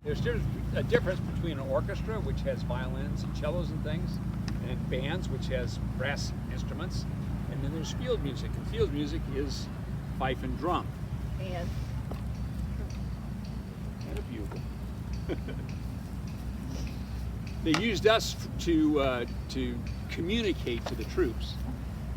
There's a difference between an orchestra, which has violins and cellos and things, and bands, which has brass instruments, and then there's field music. And field music is fife and drum. And A bugle. They used us to communicate to the troops.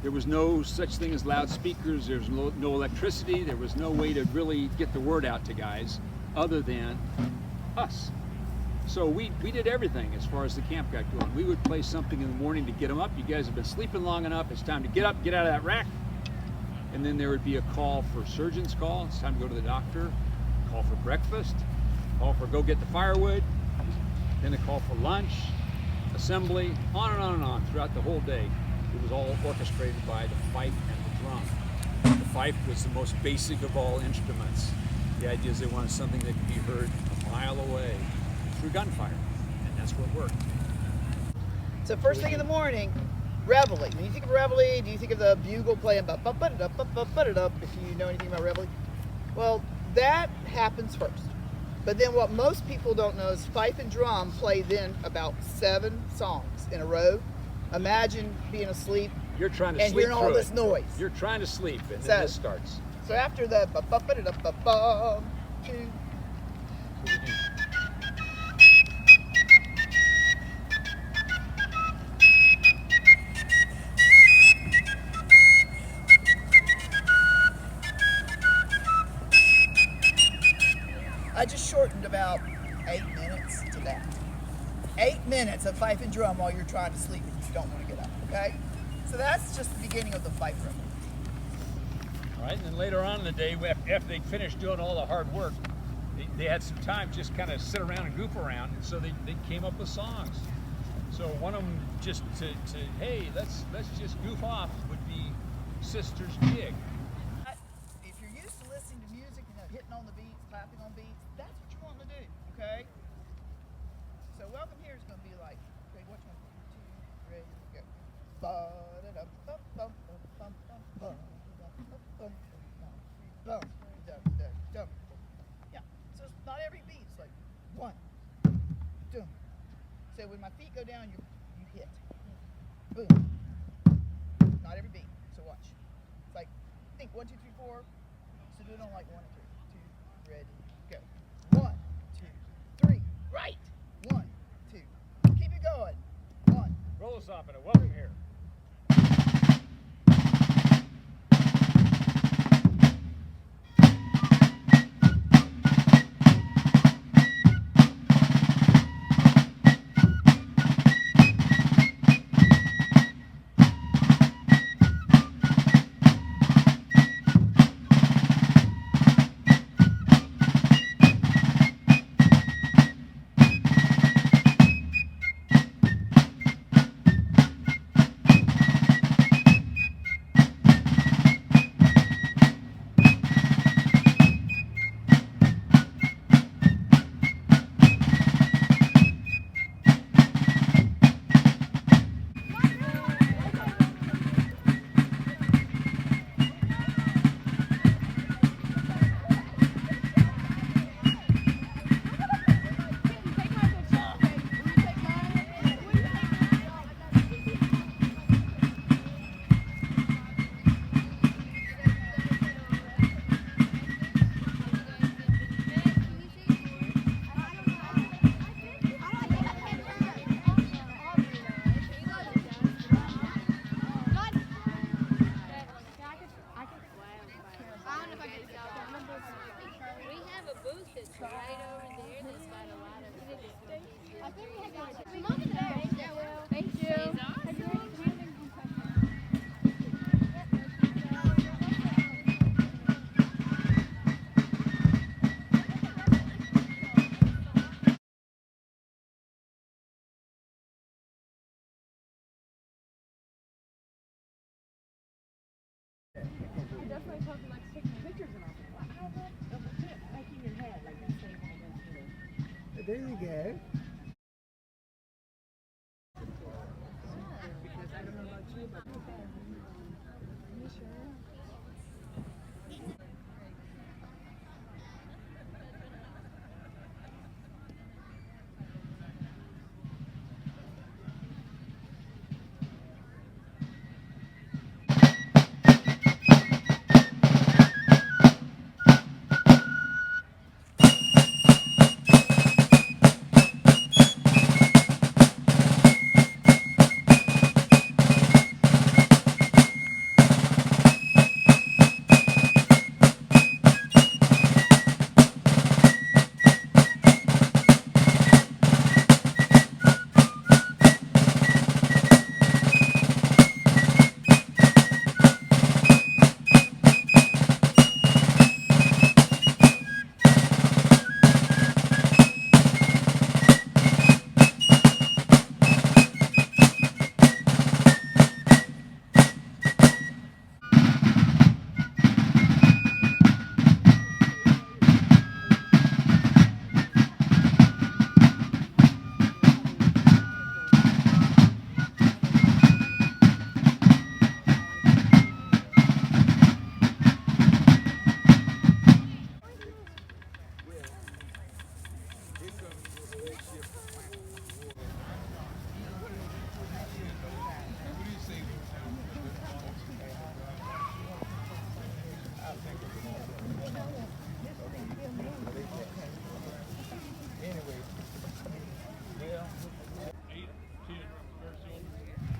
There was no such thing as loudspeakers. There was no electricity. There was no way to really get the word out to guys other than us. So we did everything as far as the camp got going. We would play something in the morning to get them up. You guys have been sleeping long enough. It's time to get up, get out of that rack. And then there would be a call for surgeon's call. It's time to go to the doctor. Call for breakfast. Call for go get the firewood. Then a call for lunch, assembly, on and on and on throughout the whole day. It was all orchestrated by the fife and the drum. The fife was the most basic of all instruments. The idea is they wanted something that could be heard a mile away through gunfire, and that's what worked. so first thing in the morning, reveille. When you think of reveille, do you think of the bugle playing ba ba ba da ba ba ba da? If you know anything about reveille, well, that happens first. But then what most people don't know is fife and drum play then about 7 songs in a row. Imagine being asleep You're trying to and sleep hearing all through this it. noise. You're trying to sleep, and So- then this starts. So after the ba ba ba da ba ba, two. I just shortened about 8 minutes to that. 8 minutes of fife and drum while you're trying to sleep and you don't want to get up, okay? So that's just the beginning of the fife drum. All right, and then later on in the day, after they finished doing all the hard work, they had some time just kind of sit around and goof around, and so they came up with songs. So one of them just to hey, let's just goof off would be Sister's Gig. If you're used to listening to music and hitting on the beats, clapping on beats, that's what you want to do, okay? So welcome here is going to be like, okay, which one? 2, 3, go. Ba-da-dum-bum-bum-bum-bum-bum. Ba-da-dum-dum-dum. Yeah, so it's not every beat. It's like 1, 2. So when my feet go down, you hit. Boom. Not every beat. So watch. It's like think 1, 2, 3, 4. So do it on like 1 and 3. 2, ready, go. 1, 2, 3. Right. 1, 2. Keep it going. 1. Roll us off in a welcome here. Definitely talking like taking pictures and all that. Like in your head, like that's what you're There you go. because I don't know about you, but you sure?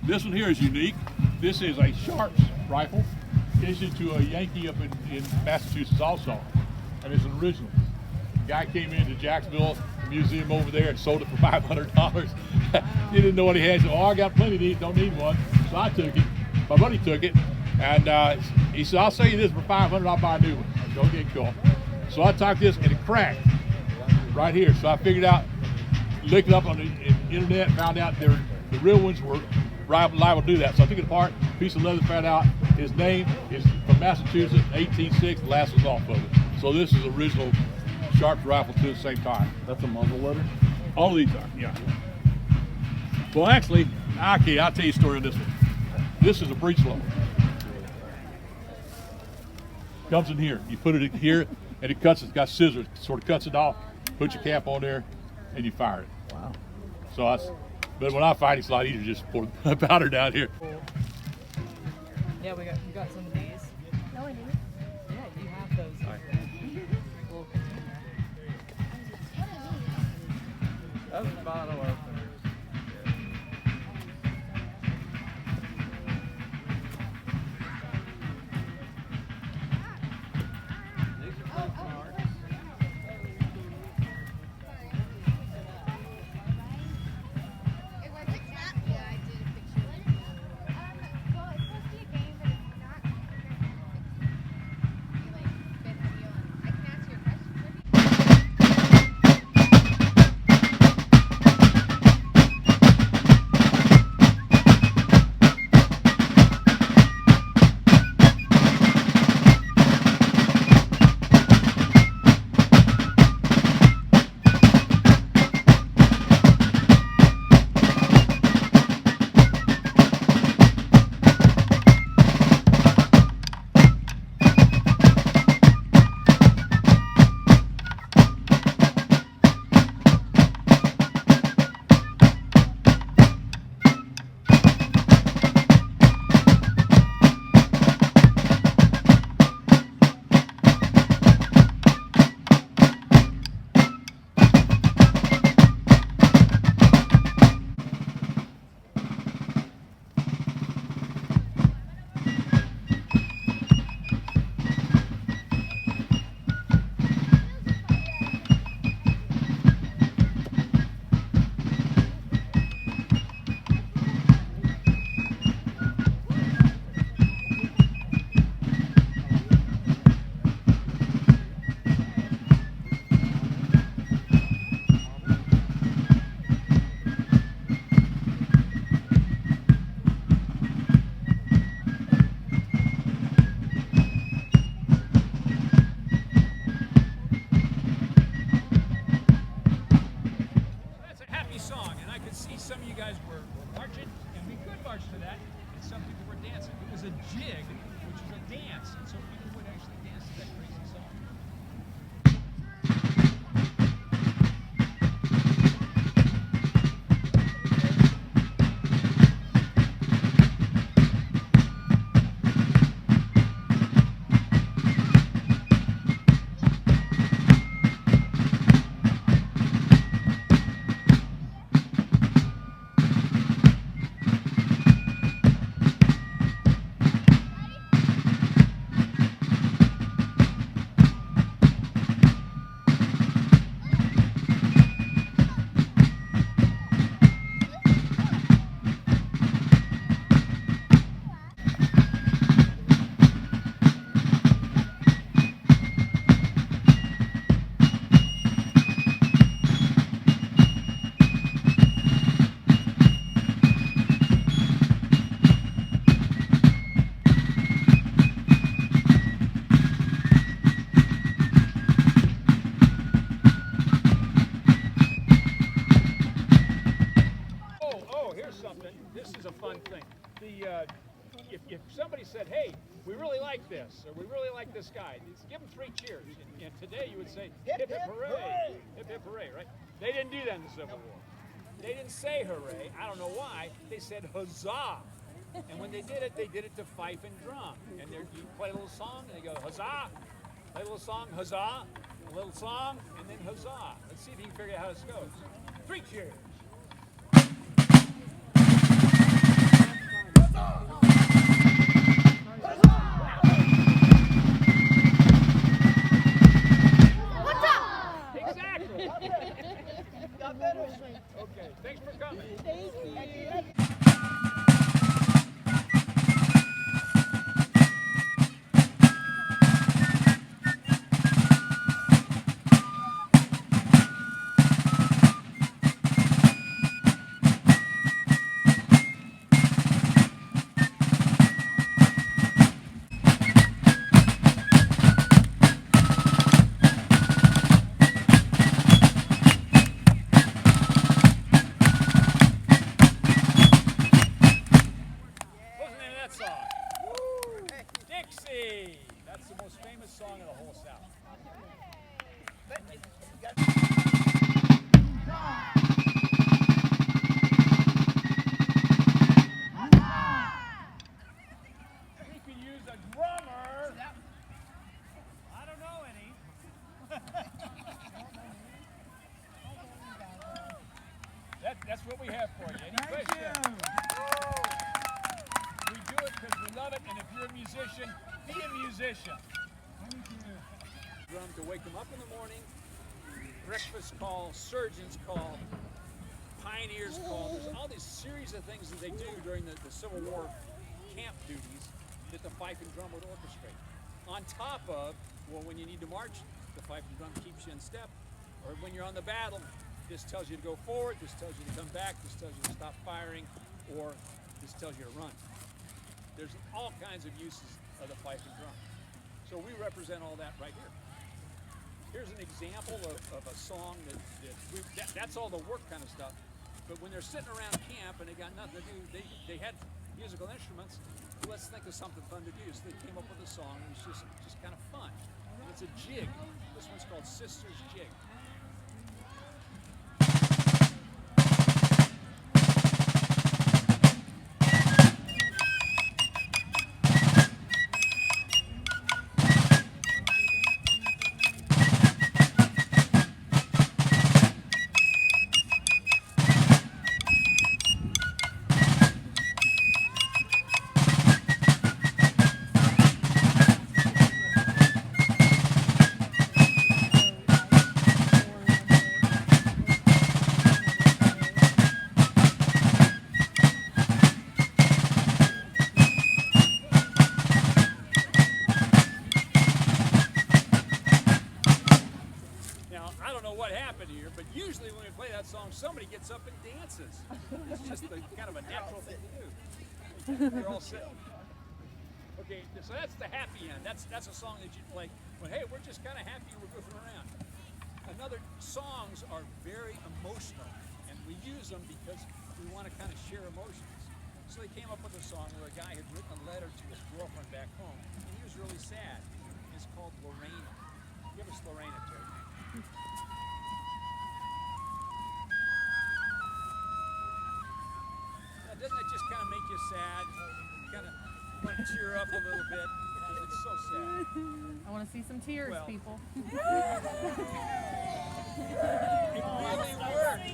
This one here is unique. This is a Sharps rifle issued to a Yankee up in Massachusetts also, and it's an original. Guy came into Jacksonville museum over there and sold it for $500. He didn't know what he had. He said, "Oh, I got plenty of these, don't need one." So I took it. My buddy took it, and he said, "I'll sell you this for $500. I'll buy a new one." I said, "Okay, cool." So I took this, and it cracked right here. So I figured out, looked it up on the internet, found out the real ones were liable to do that. So I took it apart, piece of leather, found out his name is from Massachusetts, 1806, the last was off of it. So this is original Sharps rifle too at the same time. That's a muzzle loader? All of these are, yeah. Well, actually, okay, I'll tell you a story on this one. This is a breech loader. Comes in here. You put it in here, and it cuts. It's got scissors. Sort of cuts it off. Put your cap on there, and you fire it. Wow. So but when I fight, it's a lot easier to just pour the powder down here. Yeah, we got some of these. No, I didn't. Yeah, you have those. Little container. That's bottle openers. These are bookmarks. It was a cat. Yeah, I did a picture. Well, it's supposed to be a game, but it's not. You like spin the wheel and I can answer your question. That's a happy song, and I could see some of you guys were marching, and we could march to that, and some people were dancing. It was a jig, which is a dance, and so people would actually dance to that crazy song. Oh, here's something. This is a fun thing. If somebody said, "Hey, we really like this, or we really like this guy. Give them 3 cheers. And today you would say, hip, hip, hooray. Hip, hip, hooray, right? They didn't do that in the Civil War. They didn't say hooray. I don't know why. They said huzzah. And when they did it to fife and drum. And you play a little song, and they go, huzzah. Play a little song, huzzah. A little song, and then huzzah. Let's see if you can figure out how this goes. 3 cheers. Exactly. Got better. Okay, thanks for coming. Thank you. What's the name of that song? Dixie. That's the most famous song in the whole South. We could use a drummer. I don't know any. That's what we have for you. Any questions? We do it because we love it, and if you're a musician, be a musician. Drum to wake them up in the morning, breakfast call, surgeon's call, pioneer's call. There's all these series of things that they do during the Civil War camp duties that the fife and drum would orchestrate. On top of, well, when you need to march, the fife and drum keeps you in step. Or when you're on the battle, this tells you to go forward, this tells you to come back, this tells you to stop firing, or this tells you to run. There's all kinds of uses of the fife and drum. So we represent all that right here. Here's an example of a song that's all the work kind of stuff. But when they're sitting around camp and they got nothing to do, they had musical instruments. Let's think of something fun to do. So they came up with a song, and it's just kind of fun. And it's a jig. This one's called Sister's Jig. I don't know what happened here, but usually when we play that song, somebody gets up and dances. It's just kind of a natural thing to do. They're all sitting. Okay, so that's the happy end. That's a song that you play when, hey, we're just kind of happy, we're goofing around. Another, songs are very emotional, and we use them because we want to kind of share emotions. So they came up with a song where a guy had written a letter to his girlfriend back home, and he was really sad. It's called Lorena. Give us Lorena, Terry. Now, doesn't that just kind of make you sad? Kind of want to cheer up a little bit because it's so sad. I want to see some tears, Well. people. It really worked.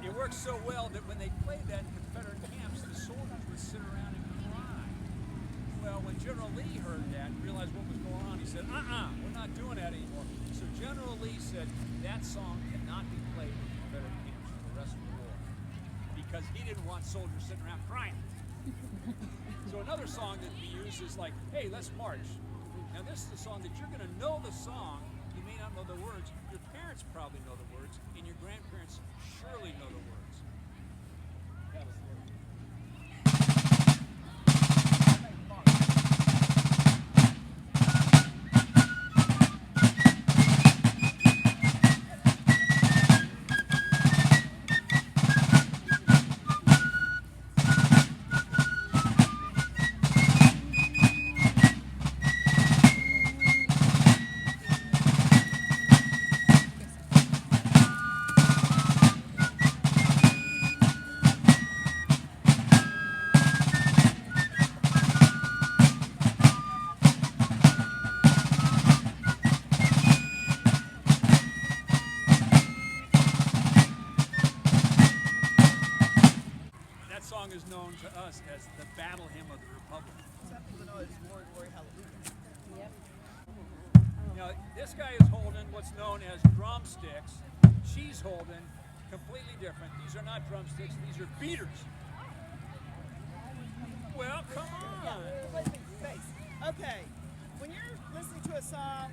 It worked so well that when they played that in Confederate camps, the soldiers would sit around and cry. Well, when General Lee heard that and realized what was going on, he said, we're not doing that anymore. So General Lee said that song cannot be played in Confederate camps for the rest of the war because he didn't want soldiers sitting around crying. So another song that we use is like, hey, let's march. Now this is the song that you're going to know the song. You may not know the words. Your parents probably know the words, and your grandparents surely know the words. That was the word. song is known to us as the Battle Hymn of the Republic. Some people know it as Glory, Glory, Hallelujah. Yep. Now, this guy is holding what's known as drumsticks. She's holding completely different. These are not drumsticks, these are beaters. Well, come on. Face. Okay, when you're listening to a song,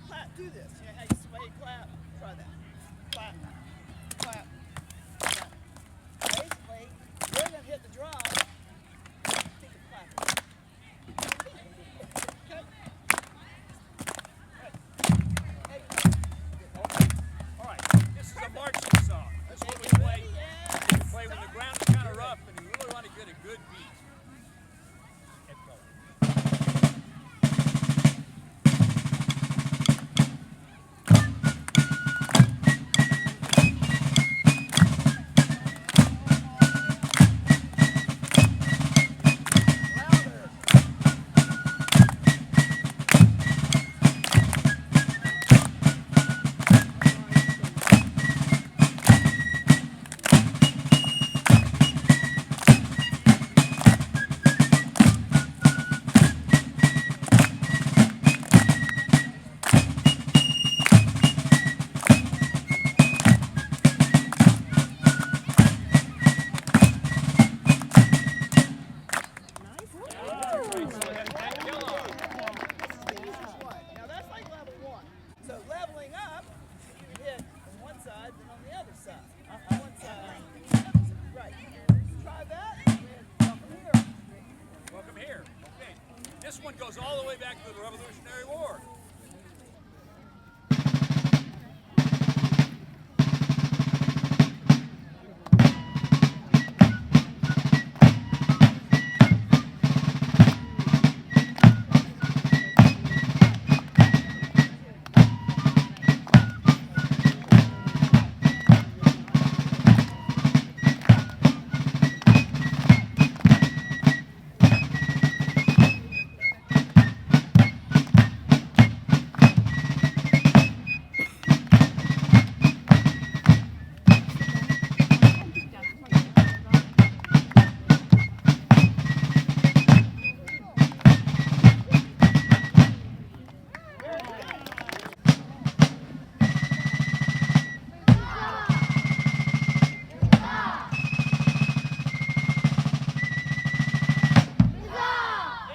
clap, do this. You know how you sway, clap? Try that. Clap, clap, clap. Basically, you're going to hit the drum. Think of clapping. Okay? All right, this is a marching song. That's what we play. We play when the ground's kind of rough and you really want to get a good beat. And go. Now that's like level one. So leveling up, you hit on one side, then on the other side. On one side, then on the other side. Right. Try that, and then welcome here. Welcome here. Okay. This one goes all the way back to the Revolutionary War.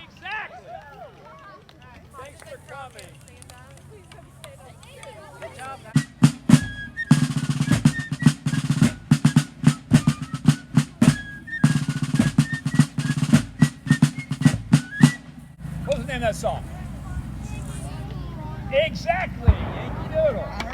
Exactly. Thanks for coming. Good job. What's the name of that song? Exactly, Yankee Doodle.